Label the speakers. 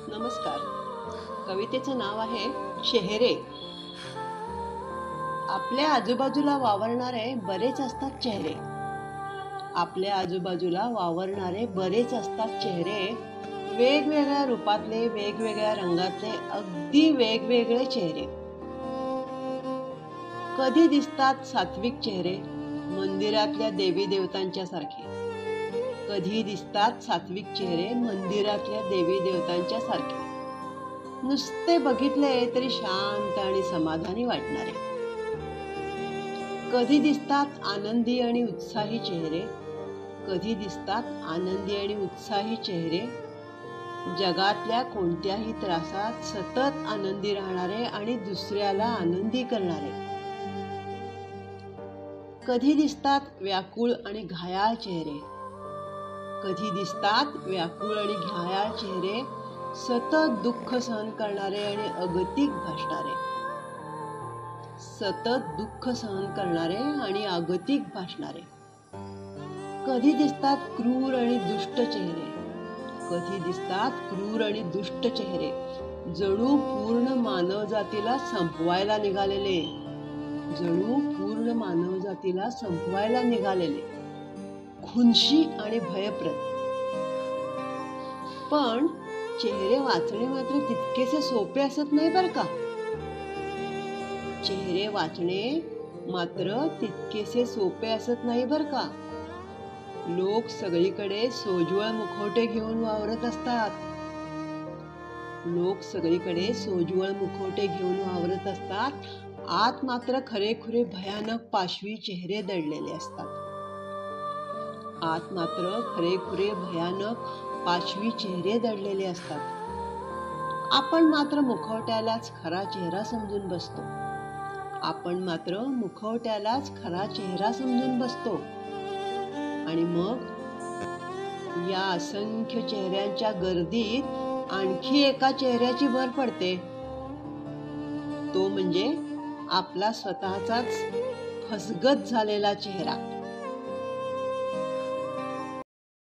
Speaker 1: नमस्कार. कवितेचं नाव आहे चेहरे. आपल्या आजूबाजूला वावरणारे बरेच असतात चेहरे. आपल्या आजूबाजूला वावरणारे बरेच असतात चेहरे. वेगवेगळ्या रूपातले, वेगवेगळ्या रंगातले, अगदी वेगवेगळे चेहरे. कधी दिसतात सात्विक चेहरे, मंदिरातल्या देवी देवतांच्या सारखे. कधी दिसतात सात्विक चेहरे, मंदिरातल्या देवी देवतांच्या सारखे. नुसते बघितले तरी शांत आणि समाधानी वाटणारे. कधी दिसतात आनंदी आणि उत्साही चेहरे. कधी दिसतात आनंदी आणि उत्साही चेहरे. जगातल्या कोणत्याही त्रासात सतत आनंदी राहणारे आणि दुसऱ्याला आनंदी करणारे. कधी दिसतात व्याकुळ आणि घायाळ चेहरे. कधी दिसतात व्याकुळ आणि घायाळ चेहरे, सतत दुःख सहन करणारे आणि अगतिक भासणारे. सतत दुःख सहन करणारे आणि अगतिक भासणारे. कधी दिसतात क्रूर आणि दुष्ट चेहरे. कधी दिसतात क्रूर आणि दुष्ट चेहरे, जणू पूर्ण मानवजातीला संपवायला निघालेले. जणू पूर्ण मानवजातीला संपवायला निघालेले. खुनशी आणि भयप्रद. पण चेहरे वाचणे मात्र तितकेसे सोपे असत नाही बर का. चेहरे वाचणे मात्र तितकेसे सोपे असत नाही बर का. लोक सगळीकडे सोज्वळ मुखवटे घेऊन वावरत असतात. लोक सगळीकडे सोज्वळ मुखवटे घेऊन वावरत असतात. आत मात्र खरेखुरे भयानक पाशवी चेहरे दडलेले असतात. आत मात्र खरेखुरे भयानक पाशवी चेहरे दडलेले असतात. आपण मात्र मुखवट्यालाच खरा चेहरा समजून बसतो. आपण मात्र मुखवट्यालाच खरा चेहरा समजून बसतो. आणि मग या असंख्य चेहऱ्यांच्या गर्दीत आणखी एका चेहऱ्याची भर पडते. तो म्हणजे आपला स्वतःचाच फसगत झालेला चेहरा.